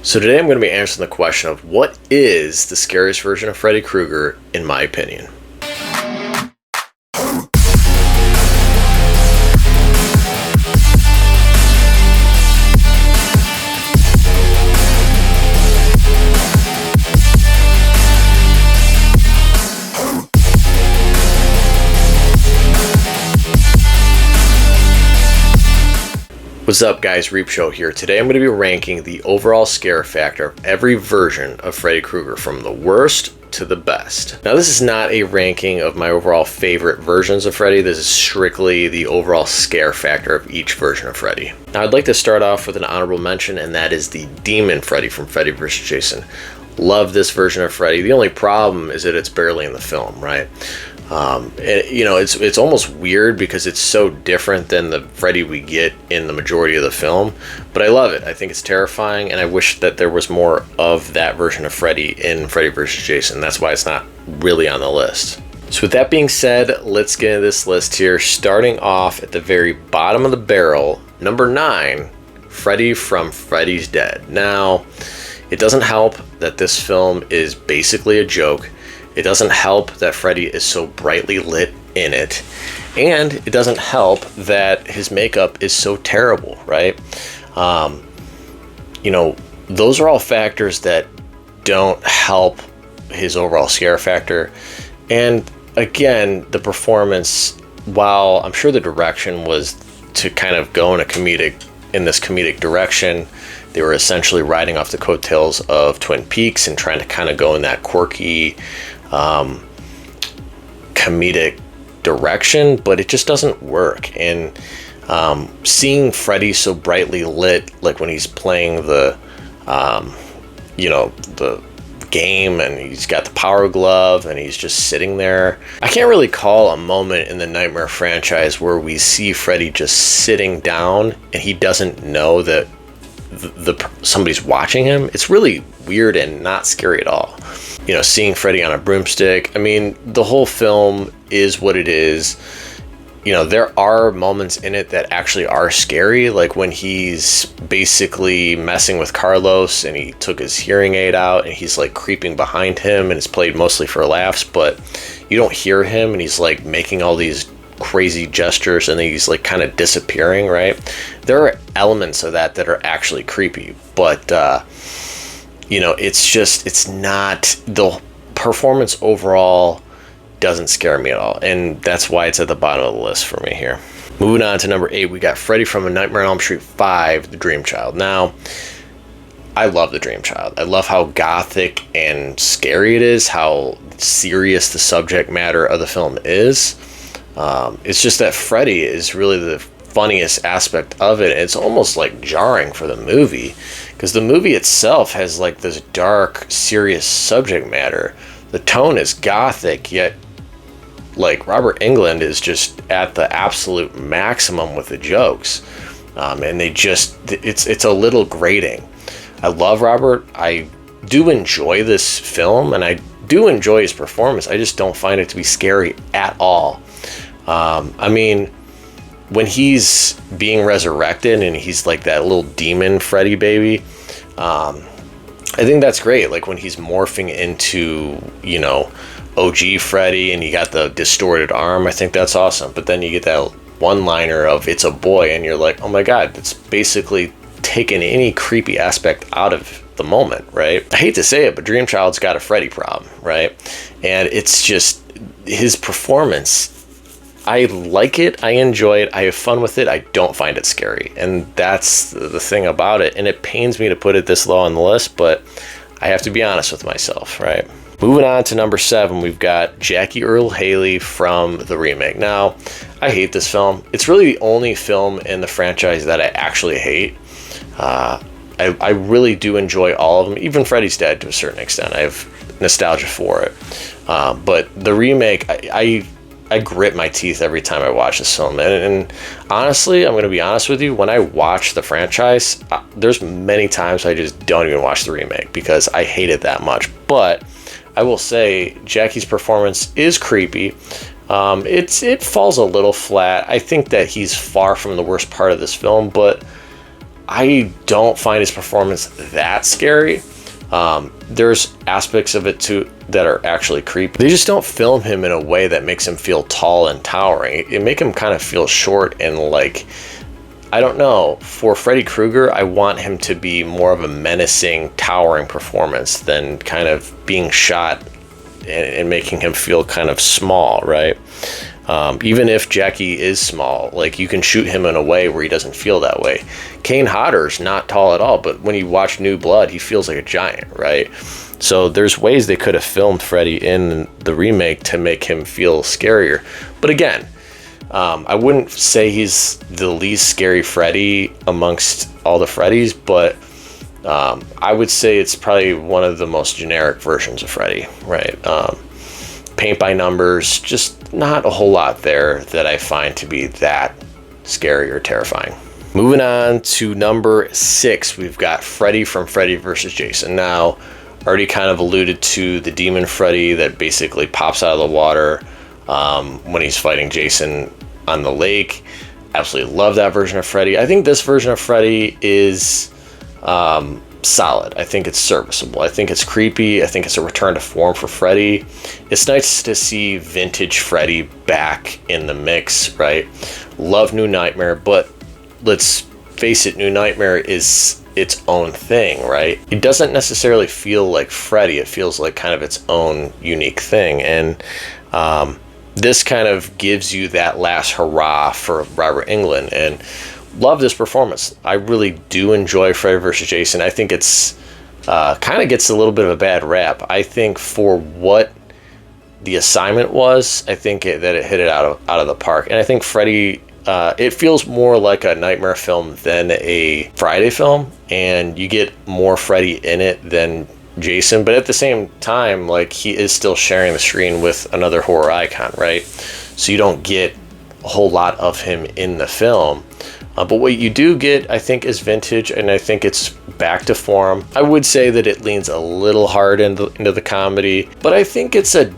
So today I'm going to be answering the question of what is the scariest version of Freddy Krueger in my opinion. What's up guys, Reap Show here. Today I'm going to be ranking the overall scare factor of every version of Freddy Krueger from the worst to the best. Now this is not a ranking of my overall favorite versions of Freddy, this is strictly the overall scare factor of each version of Freddy. Now I'd like to start off with an honorable mention, and that is the Demon Freddy from Freddy vs. Jason. Love this version of Freddy. The only problem is that it's barely in the film, right? It's almost weird because it's so different than the Freddy we get in the majority of the film, but I love it. I think it's terrifying, and I wish that there was more of that version of Freddy in Freddy vs. Jason. That's why it's not really on the list. So with that being said, let's get into this list here, starting off at the very bottom of the barrel, number 9, Freddy from Freddy's Dead. Now, it doesn't help that this film is basically a joke. It doesn't help that Freddy is so brightly lit in it, and it doesn't help that his makeup is so terrible, right? Those are all factors that don't help his overall scare factor. And again, the performance, while I'm sure the direction was to kind of go in this comedic direction, they were essentially riding off the coattails of Twin Peaks and trying to kind of go in that quirky, comedic direction, but it just doesn't work. And seeing Freddy so brightly lit, like when he's playing the game and he's got the power glove and he's just sitting there, I can't really call a moment in the Nightmare franchise where we see Freddy just sitting down and he doesn't know that somebody's watching him. It's really weird and not scary at all. Seeing Freddy on a broomstick, I mean, the whole film is what it is. There are moments in it that actually are scary, like when he's basically messing with Carlos and he took his hearing aid out and he's like creeping behind him, and it's played mostly for laughs, but you don't hear him and he's like making all these crazy gestures and then he's like kind of disappearing, right? There are elements of that are actually creepy, but it's not, the performance overall doesn't scare me at all, and that's why it's at the bottom of the list for me here. Moving on to number 8, we got Freddy from A Nightmare on Elm Street 5, The Dream Child. Now, I love The Dream Child. I love how gothic and scary it is, how serious the subject matter of the film is. It's just that Freddy is really the funniest aspect of it. It's almost like jarring for the movie, because the movie itself has like this dark, serious subject matter. The tone is gothic, yet like Robert Englund is just at the absolute maximum with the jokes, and it's a little grating. I love Robert. I do enjoy this film and I do enjoy his performance. I just don't find it to be scary at all. When he's being resurrected and he's like that little demon Freddy baby, I think that's great. Like when he's morphing into, OG Freddy and you got the distorted arm, I think that's awesome. But then you get that one-liner of "it's a boy" and you're like, oh my God, it's basically taken any creepy aspect out of the moment, right? I hate to say it, but Dream Child's got a Freddy problem, right? And it's just his performance. I like it, I enjoy it, I have fun with it, I don't find it scary. And that's the thing about it. And it pains me to put it this low on the list, but I have to be honest with myself, right? Moving on to number 7, we've got Jackie Earle Haley from the remake. Now, I hate this film. It's really the only film in the franchise that I actually hate. I really do enjoy all of them, even Freddy's Dead to a certain extent. I have nostalgia for it. But the remake, I grit my teeth every time I watch this film. And honestly, I'm going to be honest with you, when I watch the franchise, there's many times I just don't even watch the remake because I hate it that much. But I will say Jackie's performance is creepy. It falls a little flat. I think that he's far from the worst part of this film, but I don't find his performance that scary. There's aspects of it too that are actually creepy. They just don't film him in a way that makes him feel tall and towering. It make him kind of feel short and like, I don't know, for Freddy Krueger, I want him to be more of a menacing, towering performance than kind of being shot and making him feel kind of small, right? Even if Jackie is small, like you can shoot him in a way where he doesn't feel that way. Kane Hodder's not tall at all, but when you watch New Blood, he feels like a giant, right? So there's ways they could have filmed Freddy in the remake to make him feel scarier. But again, I wouldn't say he's the least scary Freddy amongst all the Freddys, but I would say it's probably one of the most generic versions of Freddy, right? Paint by numbers, just not a whole lot there that I find to be that scary or terrifying. Moving on to number 6, we've got Freddy from Freddy vs. Jason. Now, already kind of alluded to the demon Freddy that basically pops out of the water when he's fighting Jason on the lake. Absolutely love that version of Freddy. I think this version of Freddy is solid. I think it's serviceable. I think it's creepy. I think it's a return to form for Freddy. It's nice to see vintage Freddy back in the mix, right? Love New Nightmare, but let's face it, New Nightmare is its own thing, right? It doesn't necessarily feel like Freddy. It feels like kind of its own unique thing. And this kind of gives you that last hurrah for Robert Englund, and love this performance. I really do enjoy Freddy vs. Jason. I think it's kind of gets a little bit of a bad rap. I think for what the assignment was, I think that it hit it out of the park. And I think Freddy, it feels more like a Nightmare film than a Friday film, and you get more Freddy in it than Jason, but at the same time, like, he is still sharing the screen with another horror icon, right? So you don't get a whole lot of him in the film. But what you do get, I think, is vintage, and I think it's back to form. I would say that it leans a little hard into the comedy, but I think it's a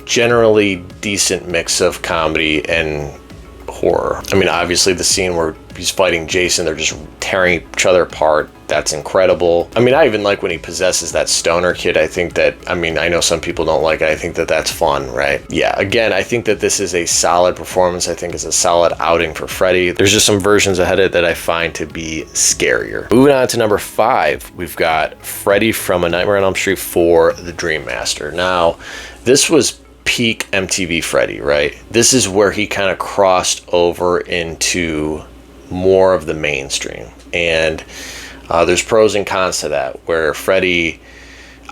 generally decent mix of comedy and horror. I mean, obviously the scene where he's fighting Jason, they're just tearing each other apart. That's incredible. I mean, I even like when he possesses that stoner kid. I think that, I mean, I know some people don't like it. I think that that's fun, right? Yeah, again, I think that this is a solid performance. I think it's a solid outing for Freddy. There's just some versions ahead of it that I find to be scarier. Moving on to number 5, we've got Freddy from A Nightmare on Elm Street 4, The Dream Master. Now, this was peak MTV Freddy, right? This is where he kind of crossed over into more of the mainstream. And there's pros and cons to that, where Freddy,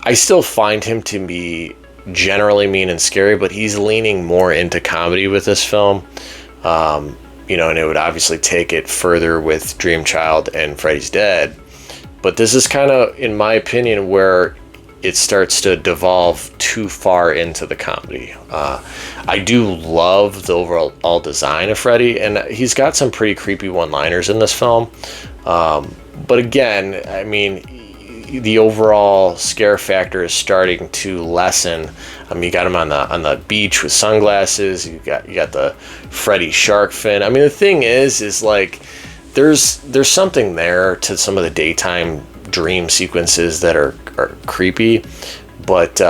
I still find him to be generally mean and scary, but he's leaning more into comedy with this film. You know, and it would obviously take it further with Dream Child and Freddy's Dead. But this is kind of, in my opinion, where it starts to devolve too far into the comedy. I do love the overall design of Freddy, and he's got some pretty creepy one-liners in this film. But again, I mean, the overall scare factor is starting to lessen. You got him on the beach with sunglasses. You got the Freddy shark fin. I mean, the thing is like there's something there to some of the daytime dream sequences that are creepy, but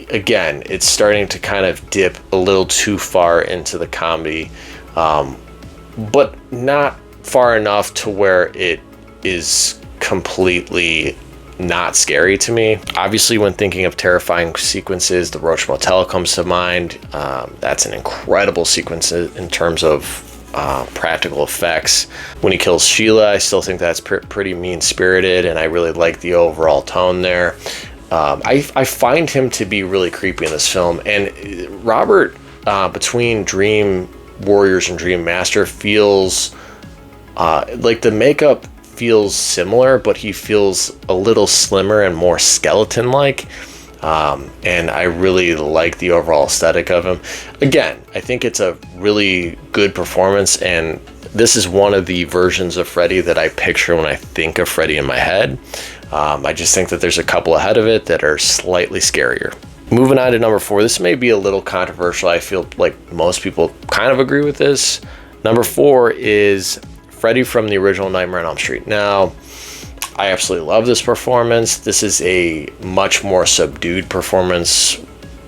again, it's starting to kind of dip a little too far into the comedy, but not far enough to where it is completely not scary to me. Obviously, when thinking of terrifying sequences, the Roach Motel comes to mind. That's an incredible sequence in terms of practical effects. When he kills Sheila, I still think that's pretty mean-spirited, and I really like the overall tone there. I find him to be really creepy in this film, and Robert, between Dream Warriors and Dream Master, feels like the makeup feels similar, but he feels a little slimmer and more skeleton-like. And I really like the overall aesthetic of him. Again, I think it's a really good performance, and this is one of the versions of Freddy that I picture when I think of Freddy in my head. I just think that there's a couple ahead of it that are slightly scarier. Moving on to number 4, this may be a little controversial. I feel like most people kind of agree with this. Number 4 is Freddy from the original Nightmare on Elm Street. Now, I absolutely love this performance. This is a much more subdued performance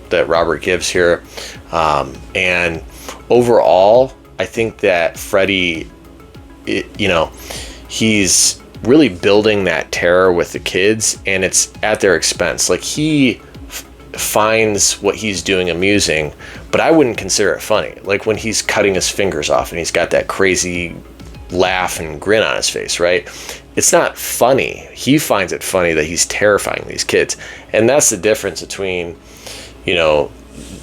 that Robert gives here. And overall, I think that Freddy, he's really building that terror with the kids, and it's at their expense. Like, he finds what he's doing amusing, but I wouldn't consider it funny. Like when he's cutting his fingers off and he's got that crazy laugh and grin on his face, right? It's not funny. He finds it funny that he's terrifying these kids. And that's the difference between,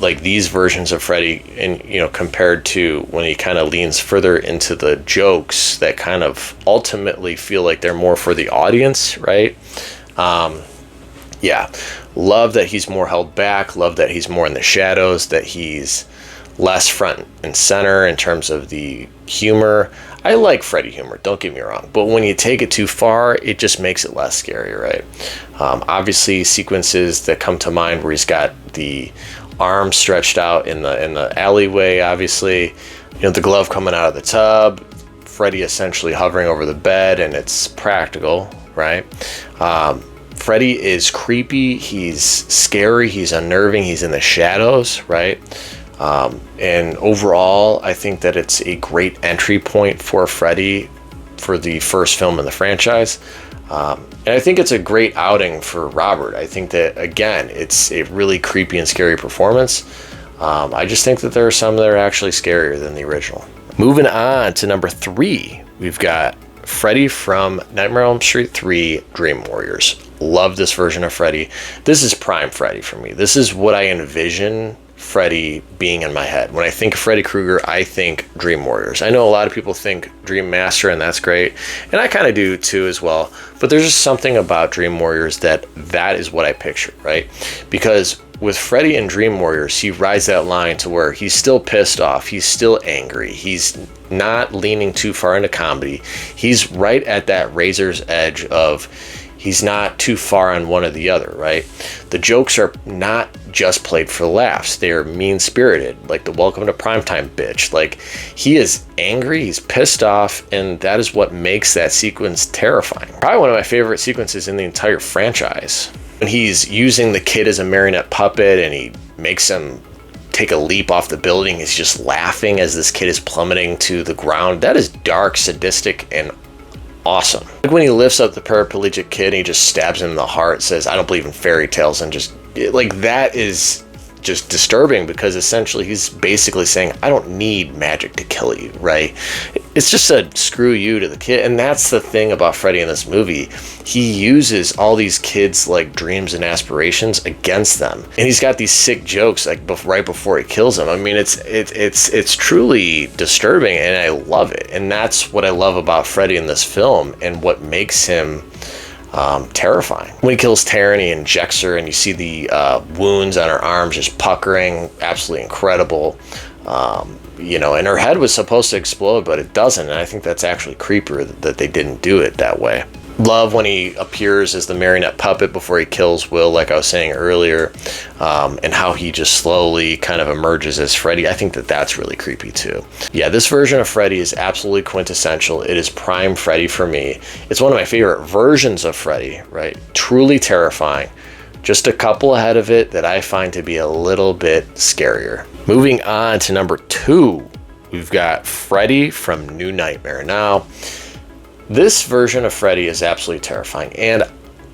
like these versions of Freddy and, compared to when he kind of leans further into the jokes that kind of ultimately feel like they're more for the audience, right? Yeah, love that he's more held back, love that he's more in the shadows, that he's less front and center in terms of the humor. I like Freddy humor, don't get me wrong, but when you take it too far, it just makes it less scary, right? Obviously, sequences that come to mind where he's got the arm stretched out in the alleyway, obviously, the glove coming out of the tub, Freddy essentially hovering over the bed, and it's practical, right? Freddy is creepy, he's scary, he's unnerving, he's in the shadows, right? And overall, I think that it's a great entry point for Freddy for the first film in the franchise. And I think it's a great outing for Robert. I think that, again, it's a really creepy and scary performance. I just think that there are some that are actually scarier than the original. Moving on to number 3, we've got Freddy from Nightmare on Elm Street 3 Dream Warriors. Love this version of Freddy. This is prime Freddy for me. This is what I envision Freddy being in my head. When I think of Freddy Krueger, I think Dream Warriors. I know a lot of people think Dream Master, and that's great, and I kind of do too as well, but there's just something about Dream Warriors that is what I picture, right? Because with Freddy in Dream Warriors, he rides that line to where he's still pissed off, he's still angry, he's not leaning too far into comedy, he's right at that razor's edge of he's not too far on one or the other, right? The jokes are not just played for laughs. They're mean-spirited, like the welcome to primetime bitch. Like, he is angry, he's pissed off, and that is what makes that sequence terrifying. Probably one of my favorite sequences in the entire franchise. When he's using the kid as a marionette puppet and he makes him take a leap off the building, he's just laughing as this kid is plummeting to the ground. That is dark, sadistic, and awesome. Like when he lifts up the paraplegic kid and he just stabs him in the heart, says, "I don't believe in fairy tales," and just like that is just disturbing because essentially he's basically saying, I don't need magic to kill you, right? It's just a screw you to the kid. And that's the thing about Freddy in this movie. He uses all these kids' like dreams and aspirations against them. And he's got these sick jokes like right before he kills them. I mean, it's truly disturbing, and I love it. And that's what I love about Freddy in this film and what makes him terrifying. When he kills Taryn, he injects her, and you see the wounds on her arms just puckering. Absolutely incredible. And her head was supposed to explode, but it doesn't, and I think that's actually creepier that they didn't do it that way. Love when he appears as the marionette puppet before he kills Will, like I was saying earlier, and how he just slowly kind of emerges as Freddy. I think that that's really creepy too. Yeah, this version of Freddy is absolutely quintessential. It is prime Freddy for me. It's one of my favorite versions of Freddy, right? Truly terrifying. Just a couple ahead of it that I find to be a little bit scarier. Moving on to number 2, we've got Freddy from New Nightmare. Now, this version of Freddy is absolutely terrifying, and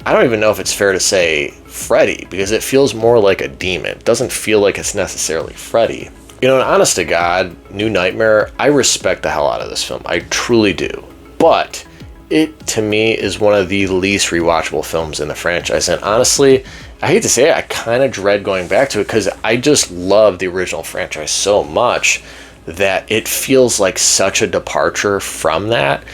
I don't even know if it's fair to say Freddy, because it feels more like a demon. It doesn't feel like it's necessarily Freddy. And honest to God, New Nightmare, I respect the hell out of this film. I truly do. But it, to me, is one of the least rewatchable films in the franchise. And honestly, I hate to say it, I kind of dread going back to it because I just love the original franchise so much that it feels like such a departure from that.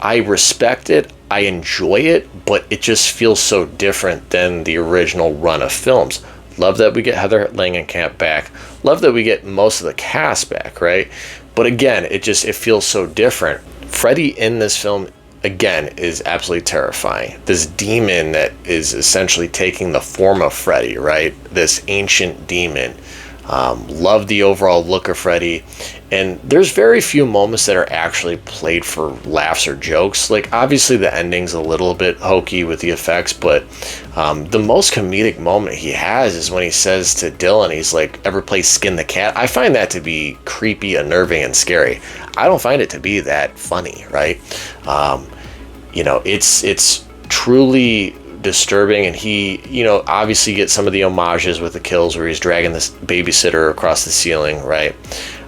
I respect it, I enjoy it, but it just feels so different than the original run of films. Love that we get Heather Langenkamp back. Love that we get most of the cast back, right? But again, it feels so different. Freddy in this film, again, is absolutely terrifying. This demon that is essentially taking the form of Freddy, right? This ancient demon. Love the overall look of Freddy. And there's very few moments that are actually played for laughs or jokes. Like, obviously the ending's a little bit hokey with the effects, but the most comedic moment he has is when he says to Dylan, he's like, ever play Skin the Cat? I find that to be creepy, unnerving, and scary. I don't find it to be that funny, right? You know, it's truly disturbing, and he, you know, obviously gets some of the homages with the kills where he's dragging this babysitter across the ceiling, right?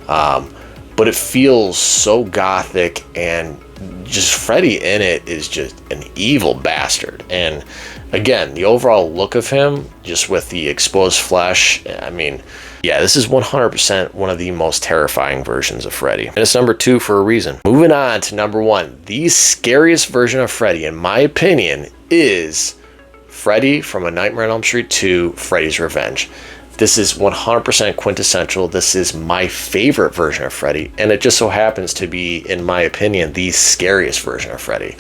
But it feels so gothic, and just Freddy in it is just an evil bastard. And again, the overall look of him, just with the exposed flesh, I mean, yeah, this is 100% one of the most terrifying versions of Freddy. And it's number 2 for a reason. Moving on to number 1, the scariest version of Freddy, in my opinion, is Freddy from A Nightmare on Elm Street 2, Freddy's Revenge. This is 100% quintessential. This is my favorite version of Freddy, and it just so happens to be, in my opinion, the scariest version of Freddy.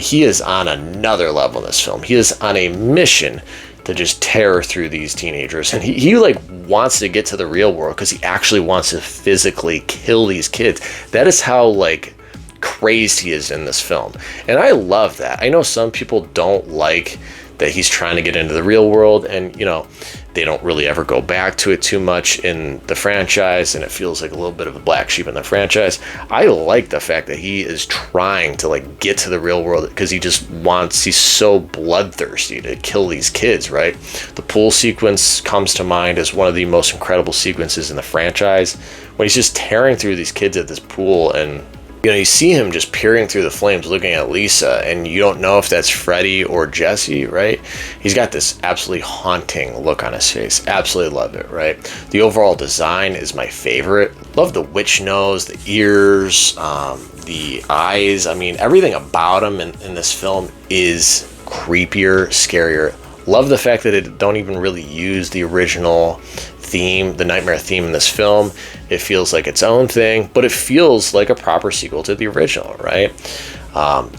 He is on another level in this film. He is on a mission to just tear through these teenagers, and he like wants to get to the real world because he actually wants to physically kill these kids. That is how like crazed he is in this film, and I love that. I know some people don't like that he's trying to get into the real world, and you know, they don't really ever go back to it too much in the franchise, and it feels like a little bit of a black sheep in the franchise. I like the fact that he is trying to like get to the real world because he just wants, he's so bloodthirsty to kill these kids, right? The pool sequence comes to mind as one of the most incredible sequences in the franchise, when he's just tearing through these kids at this pool, and you know, you see him just peering through the flames looking at Lisa, and you don't know if that's Freddy or Jesse, right? He's got this absolutely haunting look on his face. Absolutely love it, right? The overall design is my favorite. Love the witch nose, the ears, the eyes. I mean, everything about him in this film is creepier, scarier. Love the fact that it don't even really use the original theme, the nightmare theme in this film. It feels like its own thing, but it feels like a proper sequel to the original, right?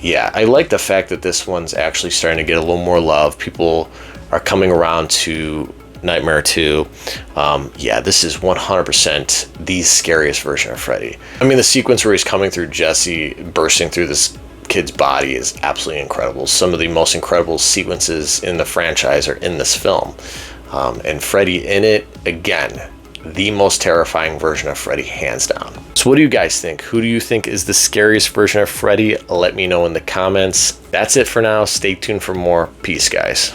Yeah, I like the fact that this one's actually starting to get a little more love. People are coming around to Nightmare 2. Yeah, this is 100% the scariest version of Freddy. I mean, the sequence where he's coming through Jesse, bursting through this kid's body is absolutely incredible. Some of the most incredible sequences in the franchise are in this film. And Freddy in it, again, the most terrifying version of Freddy, hands down. So what do you guys think? Who do you think is the scariest version of Freddy? Let me know in the comments. That's it for now. Stay tuned for more. Peace, guys.